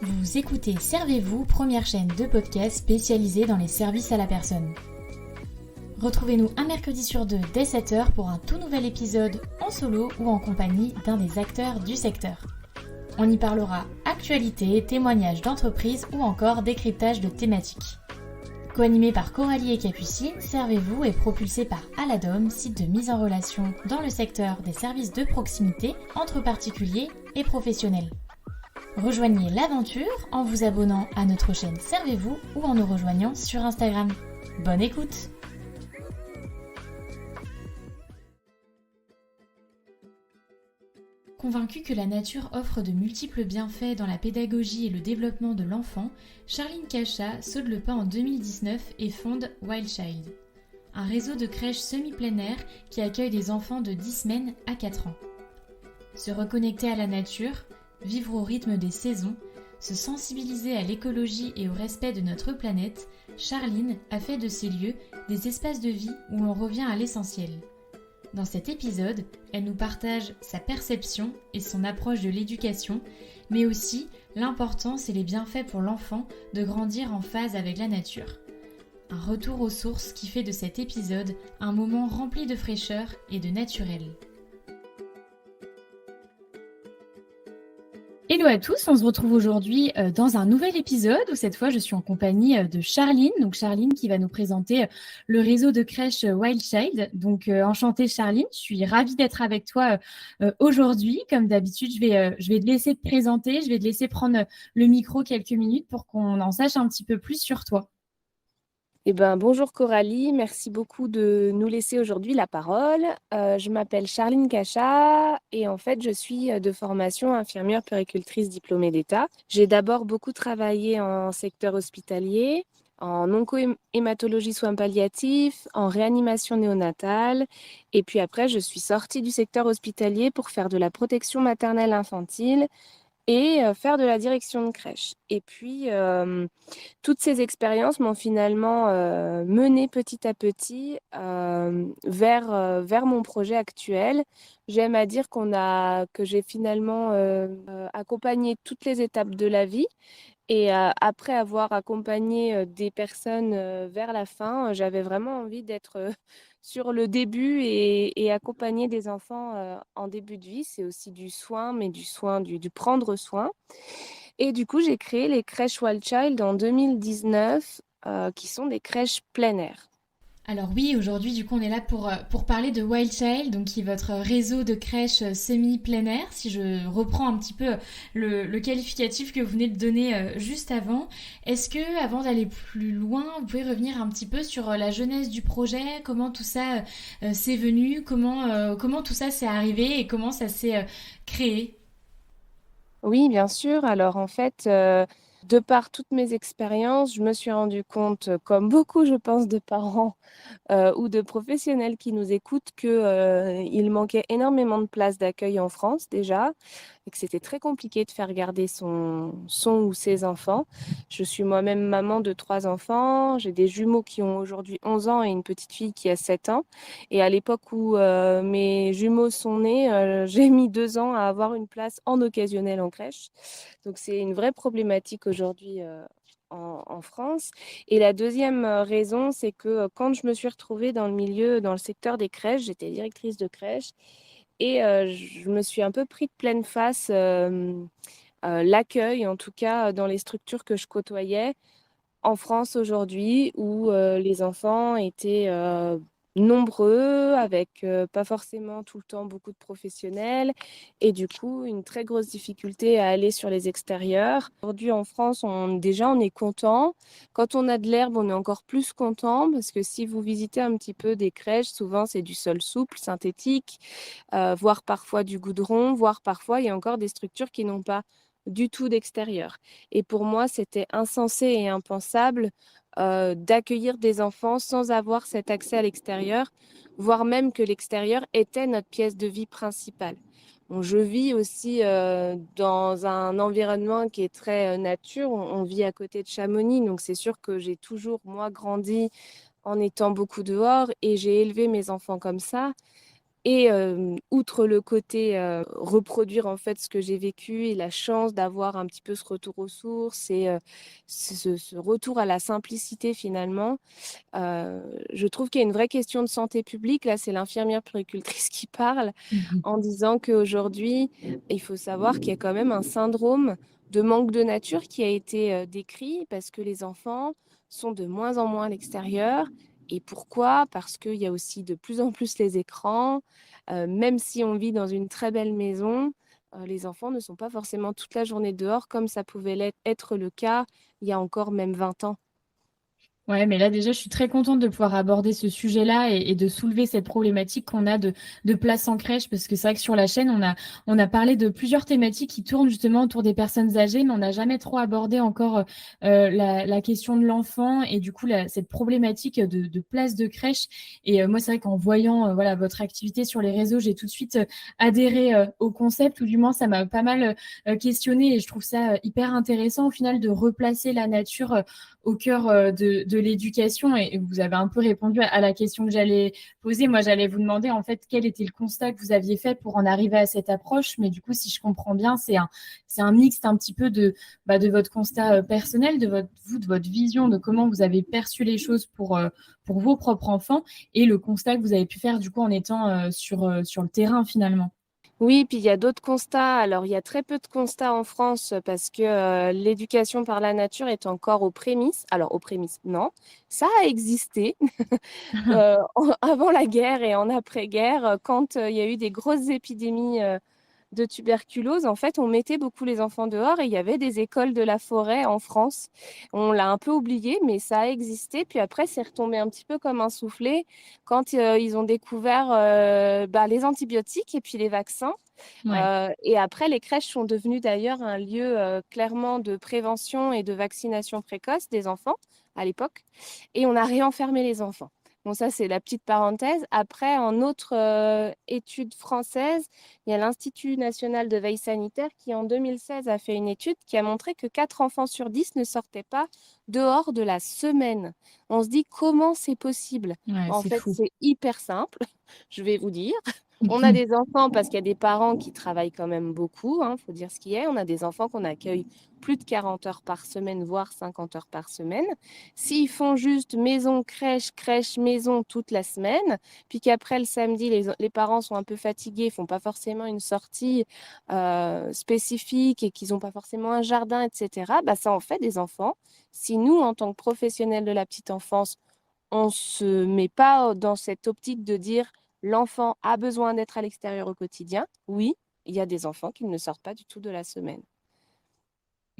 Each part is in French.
Vous écoutez Servez-vous, première chaîne de podcast spécialisée dans les services à la personne. Retrouvez-nous un mercredi sur deux dès 7h pour un tout nouvel épisode en solo ou en compagnie d'un des acteurs du secteur. On y parlera actualité, témoignages d'entreprises ou encore décryptage de thématiques. Co-animé par Coralie et Capucine, Servez-vous est propulsé par Aladom, site de mise en relation dans le secteur des services de proximité entre particuliers et professionnels. Rejoignez l'aventure en vous abonnant à notre chaîne Servez-vous ou en nous rejoignant sur Instagram. Bonne écoute! Convaincue que la nature offre de multiples bienfaits dans la pédagogie et le développement de l'enfant, Charline Cacha saute le pas en 2019 et fonde Wild Child, un réseau de crèches semi-plein air qui accueille des enfants de 10 semaines à 4 ans. Se reconnecter à la nature, vivre au rythme des saisons, se sensibiliser à l'écologie et au respect de notre planète, Charline a fait de ces lieux des espaces de vie où l'on revient à l'essentiel. Dans cet épisode, elle nous partage sa perception et son approche de l'éducation, mais aussi l'importance et les bienfaits pour l'enfant de grandir en phase avec la nature. Un retour aux sources qui fait de cet épisode un moment rempli de fraîcheur et de naturel. Hello à tous, on se retrouve aujourd'hui dans un nouvel épisode où cette fois je suis en compagnie de Charline. Donc Charline qui va nous présenter le réseau de crèche Wild Child. Donc enchantée Charline, je suis ravie d'être avec toi aujourd'hui. Comme d'habitude, je vais te laisser te présenter, je vais te laisser prendre le micro quelques minutes pour qu'on en sache un petit peu plus sur toi. Bonjour Coralie, merci beaucoup de nous laisser aujourd'hui la parole. Je m'appelle Charline Cacha et en fait je suis de formation infirmière puéricultrice diplômée d'État. J'ai d'abord beaucoup travaillé en secteur hospitalier, en onco-hématologie soins palliatifs, en réanimation néonatale et puis après je suis sortie du secteur hospitalier pour faire de la protection maternelle infantile et faire de la direction de crèche. Et puis, toutes ces expériences m'ont finalement menée petit à petit vers mon projet actuel. J'aime à dire que j'ai finalement accompagné toutes les étapes de la vie. Et après avoir accompagné des personnes vers la fin, j'avais vraiment envie d'être sur le début et accompagner des enfants en début de vie. C'est aussi du soin, mais du soin, du prendre soin. Et du coup, j'ai créé les crèches Wild Child en 2019, qui sont des crèches plein air. Alors oui, aujourd'hui du coup on est là pour parler de Wild Child, donc qui est votre réseau de crèches semi-plein air, si je reprends un petit peu le qualificatif que vous venez de donner juste avant. Est-ce que avant d'aller plus loin, vous pouvez revenir un petit peu sur la genèse du projet, comment tout ça s'est venu, comment tout ça s'est arrivé et comment ça s'est créé? Oui, bien sûr. Alors en fait, de par toutes mes expériences, je me suis rendu compte, comme beaucoup, je pense, de parents ou de professionnels qui nous écoutent, qu'il manquait énormément de places d'accueil en France déjà, et que c'était très compliqué de faire garder son ou ses enfants. Je suis moi-même maman de 3 enfants. J'ai des jumeaux qui ont aujourd'hui 11 ans et une petite fille qui a 7 ans. Et à l'époque où mes jumeaux sont nés, j'ai mis 2 ans à avoir une place en occasionnel en crèche. Donc c'est une vraie problématique aujourd'hui en France. Et la deuxième raison, c'est que quand je me suis retrouvée dans le milieu, dans le secteur des crèches, j'étais directrice de crèche et je me suis un peu pris de pleine face l'accueil, en tout cas dans les structures que je côtoyais en France aujourd'hui, où les enfants étaient nombreux, avec pas forcément tout le temps beaucoup de professionnels, et du coup une très grosse difficulté à aller sur les extérieurs. Aujourd'hui en France, on est content. Quand on a de l'herbe, on est encore plus content, parce que si vous visitez un petit peu des crèches, souvent c'est du sol souple, synthétique, voire parfois du goudron, voire parfois il y a encore des structures qui n'ont pas du tout d'extérieur. Et pour moi, c'était insensé et impensable d'accueillir des enfants sans avoir cet accès à l'extérieur, voire même que l'extérieur était notre pièce de vie principale. Bon, je vis aussi dans un environnement qui est très nature. On vit à côté de Chamonix, donc c'est sûr que j'ai toujours, moi, grandi en étant beaucoup dehors et j'ai élevé mes enfants comme ça. Et outre le côté reproduire en fait ce que j'ai vécu et la chance d'avoir un petit peu ce retour aux sources et ce retour à la simplicité finalement, je trouve qu'il y a une vraie question de santé publique. Là, c'est l'infirmière puéricultrice qui parle en disant qu'aujourd'hui, il faut savoir qu'il y a quand même un syndrome de manque de nature qui a été décrit parce que les enfants sont de moins en moins à l'extérieur. Et pourquoi? Parce qu'il y a aussi de plus en plus les écrans. Même si on vit dans une très belle maison, les enfants ne sont pas forcément toute la journée dehors comme ça pouvait être le cas il y a encore même 20 ans. Ouais, mais là déjà, je suis très contente de pouvoir aborder ce sujet-là et de soulever cette problématique qu'on a de place en crèche, parce que c'est vrai que sur la chaîne, on a parlé de plusieurs thématiques qui tournent justement autour des personnes âgées, mais on n'a jamais trop abordé encore la question de l'enfant et du coup cette problématique de place de crèche. Et moi, c'est vrai qu'en voyant voilà votre activité sur les réseaux, j'ai tout de suite adhéré au concept, ou du moins ça m'a pas mal questionné, et je trouve ça hyper intéressant au final de replacer la nature au cœur de l'éducation. Et vous avez un peu répondu à la question que j'allais poser. Moi, j'allais vous demander en fait quel était le constat que vous aviez fait pour en arriver à cette approche. Mais du coup, si je comprends bien, c'est un mixte un petit peu de votre constat personnel, de votre vision, de comment vous avez perçu les choses pour vos propres enfants, et le constat que vous avez pu faire du coup en étant sur le terrain finalement. Oui, puis il y a d'autres constats. Alors, il y a très peu de constats en France parce que l'éducation par la nature est encore aux prémices. Alors, aux prémices, non, ça a existé avant la guerre et en après-guerre, quand il y a eu des grosses épidémies de tuberculose, en fait, on mettait beaucoup les enfants dehors et il y avait des écoles de la forêt en France. On l'a un peu oublié, mais ça a existé. Puis après, c'est retombé un petit peu comme un soufflé quand ils ont découvert les antibiotiques et puis les vaccins. Ouais. Et après, les crèches sont devenues d'ailleurs un lieu clairement de prévention et de vaccination précoce des enfants à l'époque. Et on a réenfermé les enfants. Bon, ça, c'est la petite parenthèse. Après, en autre étude française, il y a l'Institut national de veille sanitaire qui, en 2016, a fait une étude qui a montré que 4 enfants sur 10 ne sortaient pas dehors de la semaine. On se dit comment c'est possible? Ouais, En c'est fait, fou. c'est hyper simple, je vais vous dire. On a des enfants parce qu'il y a des parents qui travaillent quand même beaucoup, hein, faut dire ce qui est. On a des enfants qu'on accueille plus de 40 heures par semaine, voire 50 heures par semaine. S'ils font juste maison, crèche, crèche, maison toute la semaine, puis qu'après le samedi, les parents sont un peu fatigués, font pas forcément une sortie spécifique et qu'ils n'ont pas forcément un jardin, etc., bah, ça en fait des enfants. Si nous, en tant que professionnels de la petite enfance, on se met pas dans cette optique de dire l'enfant a besoin d'être à l'extérieur au quotidien. Oui, il y a des enfants qui ne sortent pas du tout de la semaine.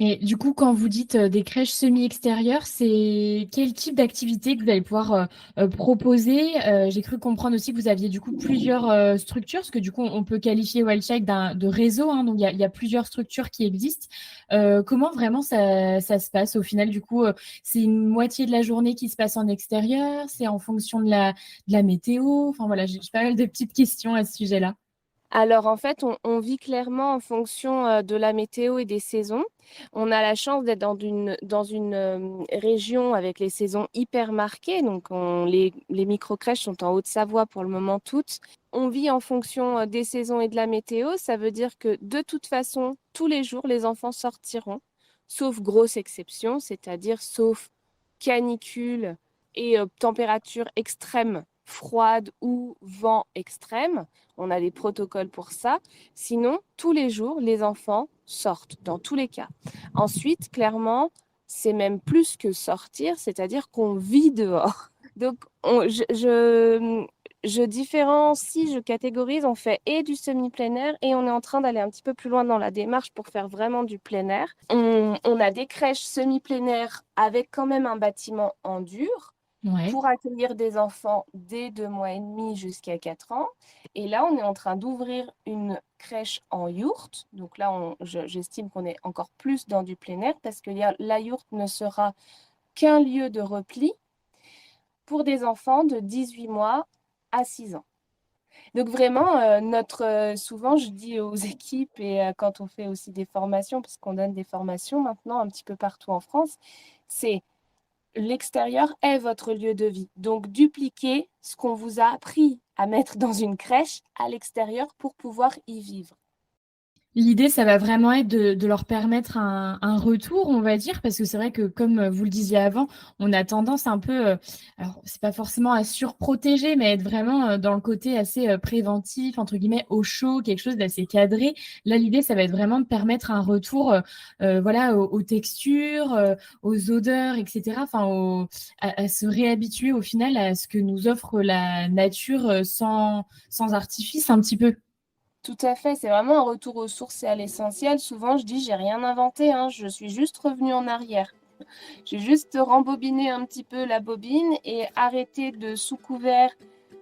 Et du coup, quand vous dites des crèches semi-extérieures, c'est quel type d'activité que vous allez pouvoir proposer? J'ai cru comprendre aussi que vous aviez du coup plusieurs structures, parce que du coup, on peut qualifier Wild Child de réseau, hein, donc il y a plusieurs structures qui existent. Comment vraiment ça se passe au final? Du coup, c'est une moitié de la journée qui se passe en extérieur, c'est en fonction de la météo. Enfin voilà, j'ai pas mal de petites questions à ce sujet-là. Alors en fait, on vit clairement en fonction de la météo et des saisons. On a la chance d'être dans une région avec les saisons hyper marquées. Donc les micro-crèches sont en Haute-Savoie pour le moment toutes. On vit en fonction des saisons et de la météo. Ça veut dire que de toute façon, tous les jours, les enfants sortiront, sauf grosse exception, c'est-à-dire sauf canicule et température extrême, froide ou vent extrême. On a des protocoles pour ça. Sinon, tous les jours, les enfants sortent, dans tous les cas. Ensuite, clairement, c'est même plus que sortir, c'est-à-dire qu'on vit dehors. Donc, je différencie, je catégorise, on fait et du semi-plein air et on est en train d'aller un petit peu plus loin dans la démarche pour faire vraiment du plein air. On a des crèches semi-plein air avec quand même un bâtiment en dur Ouais. pour accueillir des enfants dès 2 mois et demi jusqu'à 4 ans. Et là, on est en train d'ouvrir une crèche en yourte. Donc là, j'estime qu'on est encore plus dans du plein air parce que la yourte ne sera qu'un lieu de repli pour des enfants de 18 mois à 6 ans. Donc vraiment, souvent, je dis aux équipes et quand on fait aussi des formations, parce qu'on donne des formations maintenant un petit peu partout en France, c'est l'extérieur est votre lieu de vie. Donc, dupliquez ce qu'on vous a appris à mettre dans une crèche à l'extérieur pour pouvoir y vivre. L'idée, ça va vraiment être de leur permettre un retour, on va dire, parce que c'est vrai que, comme vous le disiez avant, on a tendance un peu, alors c'est pas forcément à surprotéger, mais être vraiment dans le côté assez préventif, entre guillemets, au chaud, quelque chose d'assez cadré. Là, l'idée, ça va être vraiment de permettre un retour, voilà, aux textures, aux odeurs, etc. Enfin, à se réhabituer au final à ce que nous offre la nature sans artifice, un petit peu. Tout à fait, c'est vraiment un retour aux sources et à l'essentiel. Souvent, je dis, j'ai rien inventé, hein, je suis juste revenue en arrière. J'ai juste rembobiné un petit peu la bobine et arrêté de, sous couvert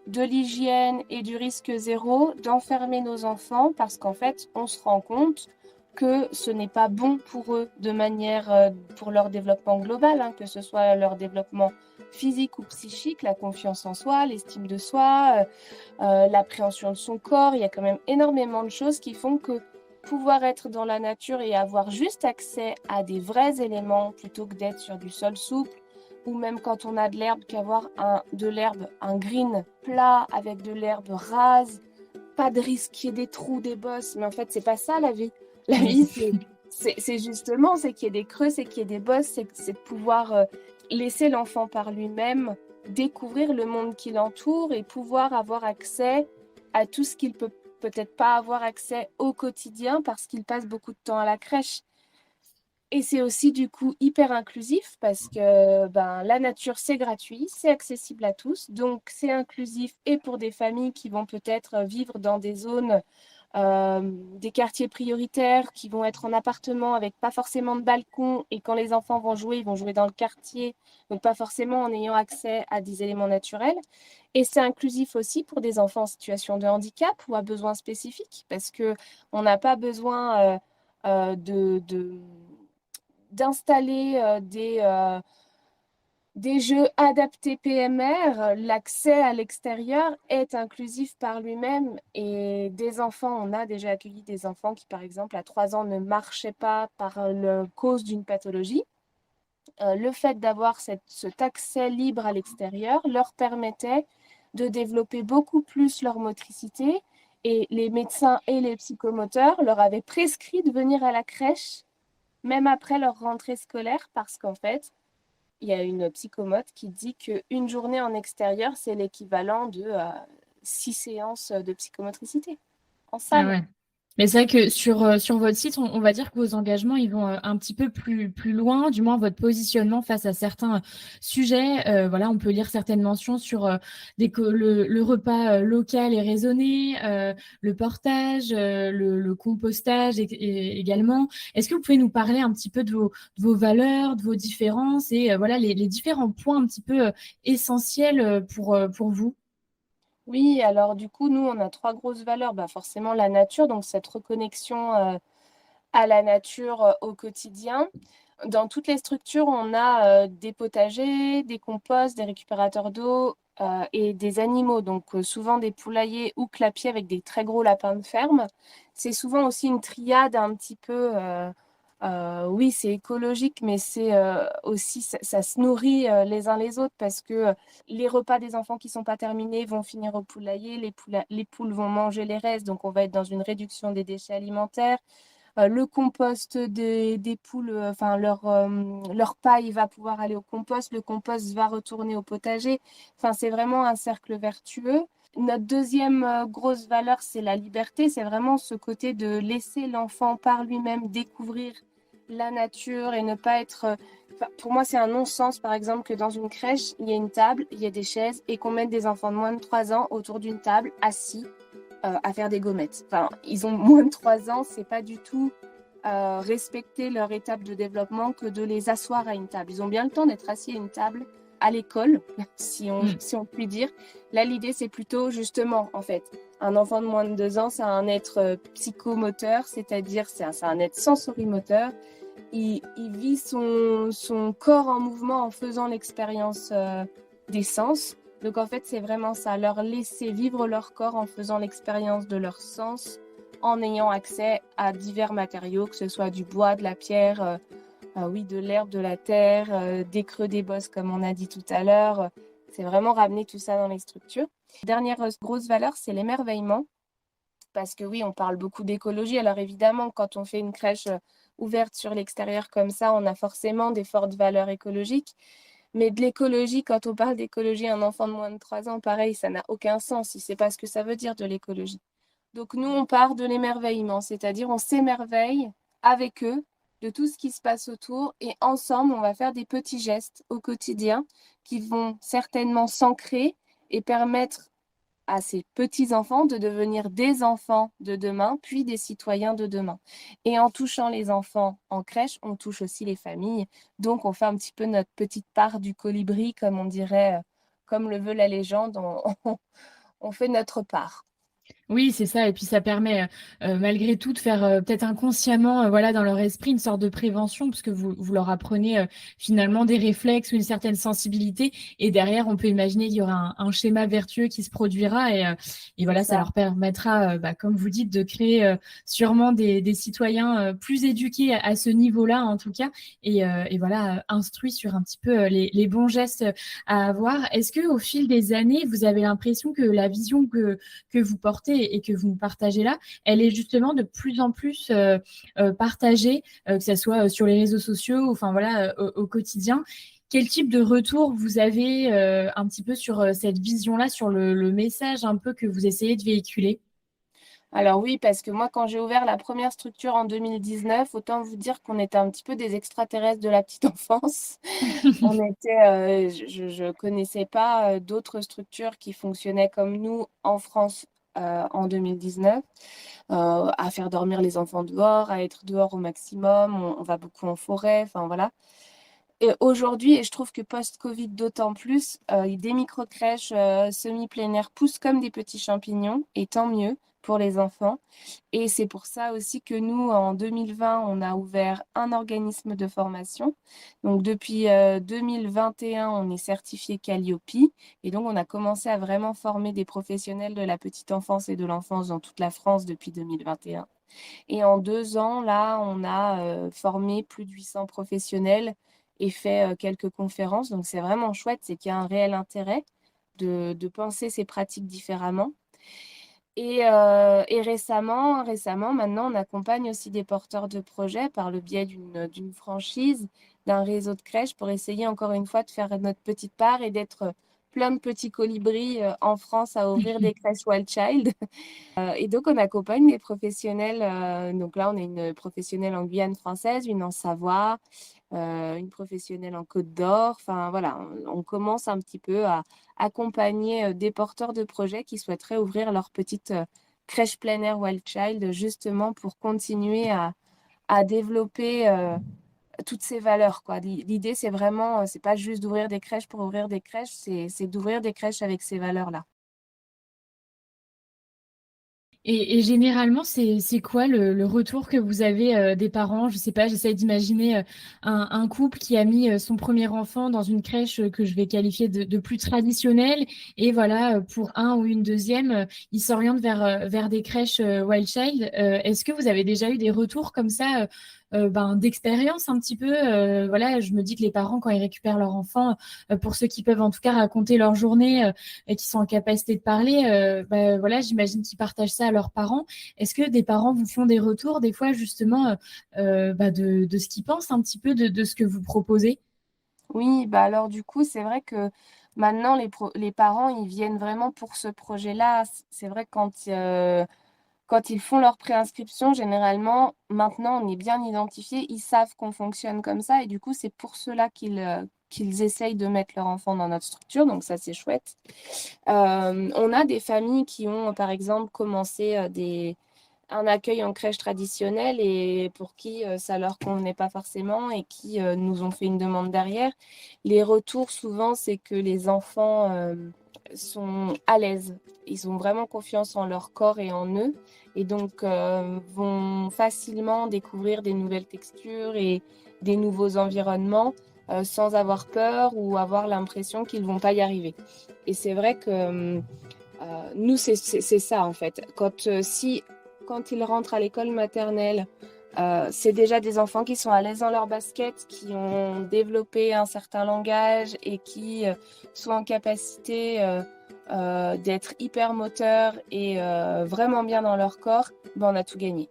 de l'hygiène et du risque zéro, d'enfermer nos enfants parce qu'en fait, on se rend compte que ce n'est pas bon pour eux de manière, pour leur développement global, hein, que ce soit leur développement physique ou psychique, la confiance en soi, l'estime de soi, l'appréhension de son corps. Il y a quand même énormément de choses qui font que pouvoir être dans la nature et avoir juste accès à des vrais éléments plutôt que d'être sur du sol souple, ou même quand on a de l'herbe, qu'avoir de l'herbe, un green plat avec de l'herbe rase, pas de risque qu'il y ait des trous, des bosses. Mais en fait, c'est pas ça la vie. La Oui. vie, c'est justement, c'est qu'il y ait des creux, c'est qu'il y ait des bosses, c'est de pouvoir laisser l'enfant par lui-même découvrir le monde qui l'entoure et pouvoir avoir accès à tout ce qu'il peut peut-être pas avoir accès au quotidien parce qu'il passe beaucoup de temps à la crèche. Et c'est aussi du coup hyper inclusif parce que ben, la nature, c'est gratuit, c'est accessible à tous. Donc c'est inclusif et pour des familles qui vont peut-être vivre dans des zones, des quartiers prioritaires, qui vont être en appartement avec pas forcément de balcon. Et quand les enfants vont jouer, ils vont jouer dans le quartier, donc pas forcément en ayant accès à des éléments naturels. Et c'est inclusif aussi pour des enfants en situation de handicap ou à besoins spécifiques parce qu'on n'a pas besoin d'installer des jeux adaptés PMR. L'accès à l'extérieur est inclusif par lui-même et des enfants, on a déjà accueilli des enfants qui, par exemple, à 3 ans ne marchaient pas par la cause d'une pathologie. Le fait d'avoir cet accès libre à l'extérieur leur permettait de développer beaucoup plus leur motricité et les médecins et les psychomoteurs leur avaient prescrit de venir à la crèche même après leur rentrée scolaire, parce qu'en fait, il y a une psychomote qui dit qu'une journée en extérieur, c'est l'équivalent de 6 séances de psychomotricité en Ah salle. ouais. Mais c'est vrai que sur votre site, on va dire que vos engagements, ils vont un petit peu plus loin, du moins votre positionnement face à certains sujets. Voilà, on peut lire certaines mentions sur le repas local et raisonné, le portage, le compostage également. Est-ce que vous pouvez nous parler un petit peu de vos valeurs, de vos différences et voilà les différents points un petit peu essentiels pour vous? Oui, alors du coup, nous, on a 3 grosses valeurs. Bah, forcément, la nature, donc cette reconnexion à la nature au quotidien. Dans toutes les structures, on a des potagers, des composts, des récupérateurs d'eau et des animaux. Donc souvent des poulaillers ou clapiers avec des très gros lapins de ferme. C'est souvent aussi une triade un petit peu. Oui, c'est écologique, mais c'est aussi ça se nourrit les uns les autres parce que les repas des enfants qui sont pas terminés vont finir au poulailler, les poules vont manger les restes, donc on va être dans une réduction des déchets alimentaires. Le compost des poules, enfin leur paille va pouvoir aller au compost, le compost va retourner au potager. Enfin, c'est vraiment un cercle vertueux. Notre deuxième grosse valeur, c'est la liberté. C'est vraiment ce côté de laisser l'enfant par lui-même découvrir la nature et ne pas être... pour moi, c'est un non-sens, par exemple, que dans une crèche, il y a une table, il y a des chaises et qu'on mette des enfants de moins de 3 ans autour d'une table, assis, à faire des gommettes. Enfin, ils ont moins de 3 ans, c'est pas du tout respecter leur étape de développement que de les asseoir à une table. Ils ont bien le temps d'être assis à une table à l'école, si on peut dire. Là, l'idée, c'est plutôt justement, en fait, un enfant de moins de 2 ans, c'est un être psychomoteur, c'est-à-dire c'est un être sensorimoteur. Il vit son corps en mouvement en faisant l'expérience des sens. Donc en fait, c'est vraiment ça, leur laisser vivre leur corps en faisant l'expérience de leurs sens, en ayant accès à divers matériaux, que ce soit du bois, de la pierre, oui, de l'herbe, de la terre, des creux, des bosses, comme on a dit tout à l'heure. C'est vraiment ramener tout ça dans les structures. Dernière grosse valeur, c'est l'émerveillement. Parce que oui, on parle beaucoup d'écologie. Alors évidemment, quand on fait une crèche ouverte sur l'extérieur comme ça, on a forcément des fortes valeurs écologiques. Mais de l'écologie, quand on parle d'écologie, un enfant de moins de 3 ans, pareil, ça n'a aucun sens. Il ne sait pas ce que ça veut dire de l'écologie. Donc nous, on part de l'émerveillement, c'est-à-dire on s'émerveille avec eux de tout ce qui se passe autour et ensemble, on va faire des petits gestes au quotidien qui vont certainement s'ancrer et permettre à ces petits-enfants de devenir des enfants de demain, puis des citoyens de demain. Et en touchant les enfants en crèche, on touche aussi les familles. Donc, on fait un petit peu notre petite part du colibri, comme on dirait, comme le veut la légende, on fait notre part. Oui, c'est ça et puis ça permet, malgré tout de faire, peut-être inconsciemment, voilà, dans leur esprit une sorte de prévention puisque vous leur apprenez, finalement des réflexes ou une certaine sensibilité et derrière on peut imaginer qu'il y aura un schéma vertueux qui se produira et C'est voilà, ça ça. leur permettra, comme vous dites, de créer, sûrement des citoyens, plus éduqués à ce niveau-là en tout cas et voilà, instruits sur un petit peu, les bons gestes, à avoir. Est-ce qu'au fil des années, vous avez l'impression que la vision que vous portez et que vous partagez là, elle est justement de plus en plus partagée, que ce soit sur les réseaux sociaux, enfin voilà, au quotidien. Quel type de retour vous avez un petit peu sur cette vision-là, sur le message un peu que vous essayez de véhiculer? Alors oui, parce que moi, quand j'ai ouvert la première structure en 2019, autant vous dire qu'on était un petit peu des extraterrestres de la petite enfance. On était, je connaissais pas d'autres structures qui fonctionnaient comme nous en France en 2019, à faire dormir les enfants dehors, à être dehors au maximum. On va beaucoup en forêt, enfin voilà. Et aujourd'hui, et je trouve que post-Covid d'autant plus, des micro-crèches semi-plein air poussent comme des petits champignons, et tant mieux pour les enfants. Et c'est pour ça aussi que nous, en 2020, on a ouvert un organisme de formation. Donc depuis 2021, on est certifié Calliope. Et donc, on a commencé à vraiment former des professionnels de la petite enfance et de l'enfance dans toute la France depuis 2021. Et en 2 ans, là, on a formé plus de 800 professionnels et fait quelques conférences. Donc, c'est vraiment chouette, c'est qu'il y a un réel intérêt de penser ces pratiques différemment. Et récemment, maintenant, on accompagne aussi des porteurs de projets par le biais d'une franchise, d'un réseau de crèches pour essayer encore une fois de faire notre petite part et d'être plein de petits colibris en France à ouvrir des crèches Wild Child. Et donc, on accompagne des professionnels. Donc là, on a une professionnelle en Guyane française, une en Savoie, une professionnelle en Côte d'Or. Enfin, voilà, on commence un petit peu à accompagner des porteurs de projets qui souhaiteraient ouvrir leur petite crèche plein air Wild Child, justement pour continuer à développer toutes ces valeurs, quoi. L'idée, c'est vraiment, c'est pas juste d'ouvrir des crèches pour ouvrir des crèches, c'est d'ouvrir des crèches avec ces valeurs-là. Et généralement, c'est quoi le retour que vous avez des parents? Je sais pas, j'essaie d'imaginer un couple qui a mis son premier enfant dans une crèche que je vais qualifier de plus traditionnelle. Et voilà, pour un ou une deuxième, ils s'orientent vers des crèches Wild Child. Est-ce que vous avez déjà eu des retours comme ça, d'expérience un petit peu? Voilà, je me dis que les parents, quand ils récupèrent leur enfant, pour ceux qui peuvent en tout cas raconter leur journée, et qui sont en capacité de parler, voilà, j'imagine qu'ils partagent ça à leurs parents. Est-ce que des parents vous font des retours des fois justement de ce qu'ils pensent un petit peu de ce que vous proposez? Oui, bah alors du coup, c'est vrai que maintenant, les parents, ils viennent vraiment pour ce projet-là. C'est vrai que quand ils font leur préinscription, généralement, maintenant, on est bien identifiés, ils savent qu'on fonctionne comme ça, et du coup, c'est pour cela qu'ils essayent de mettre leur enfant dans notre structure, donc ça, c'est chouette. On a des familles qui ont, par exemple, commencé un accueil en crèche traditionnelle et pour qui ça leur convenait pas forcément et qui nous ont fait une demande derrière. Les retours, souvent, c'est que les enfants sont à l'aise. Ils ont vraiment confiance en leur corps et en eux et donc vont facilement découvrir des nouvelles textures et des nouveaux environnements sans avoir peur ou avoir l'impression qu'ils vont pas y arriver. Et c'est vrai que nous, c'est ça en fait. Quand ils rentrent à l'école maternelle, C'est déjà des enfants qui sont à l'aise dans leur basket, qui ont développé un certain langage et qui sont en capacité d'être hyper moteurs et vraiment bien dans leur corps. Ben, on a tout gagné.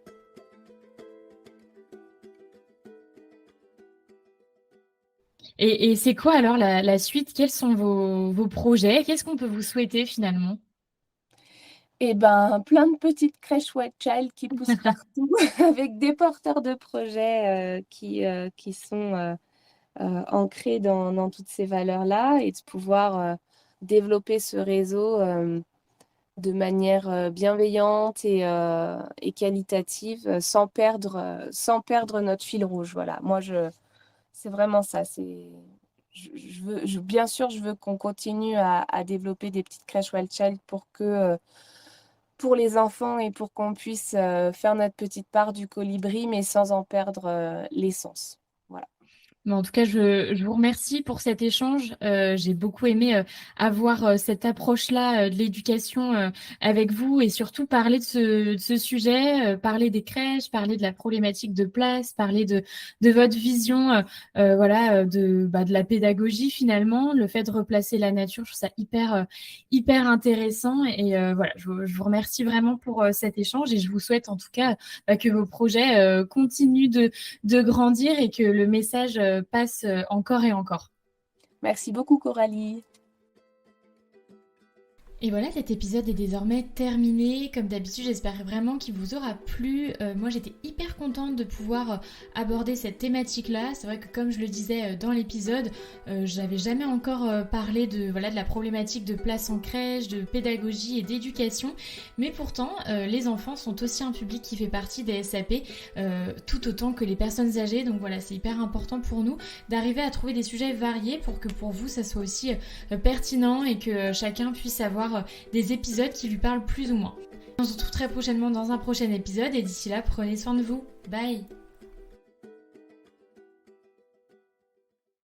Et c'est quoi alors la suite? Quels sont vos projets? Qu'est-ce qu'on peut vous souhaiter finalement? Et ben, plein de petites crèches White Child qui poussent partout avec des porteurs de projets qui sont ancrés dans toutes ces valeurs-là et de pouvoir développer ce réseau de manière bienveillante et qualitative sans perdre notre fil rouge. Voilà, moi, c'est vraiment ça. Bien sûr, je veux qu'on continue à développer des petites crèches Wild Child pour les enfants et pour qu'on puisse faire notre petite part du colibri, mais sans en perdre l'essence. Voilà. Mais en tout cas, je vous remercie pour cet échange. J'ai beaucoup aimé avoir cette approche-là de l'éducation avec vous et surtout parler de ce sujet, parler des crèches, parler de la problématique de place, parler de votre vision voilà, de la pédagogie finalement, le fait de replacer la nature. Je trouve ça hyper intéressant. Et voilà, je vous remercie vraiment pour cet échange et je vous souhaite en tout cas que vos projets continuent de grandir et que le message passe encore et encore. Merci beaucoup, Coralie. Et voilà, cet épisode est désormais terminé. Comme d'habitude, j'espère vraiment qu'il vous aura plu. Moi, j'étais hyper contente de pouvoir aborder cette thématique-là. C'est vrai que comme je le disais dans l'épisode, j'avais jamais encore parlé de la problématique de place en crèche, de pédagogie et d'éducation. Mais pourtant, les enfants sont aussi un public qui fait partie des SAP, tout autant que les personnes âgées. Donc voilà, c'est hyper important pour nous d'arriver à trouver des sujets variés pour que pour vous, ça soit aussi pertinent et que chacun puisse avoir des épisodes qui lui parlent plus ou moins. On se retrouve très prochainement dans un prochain épisode et d'ici là, prenez soin de vous. Bye!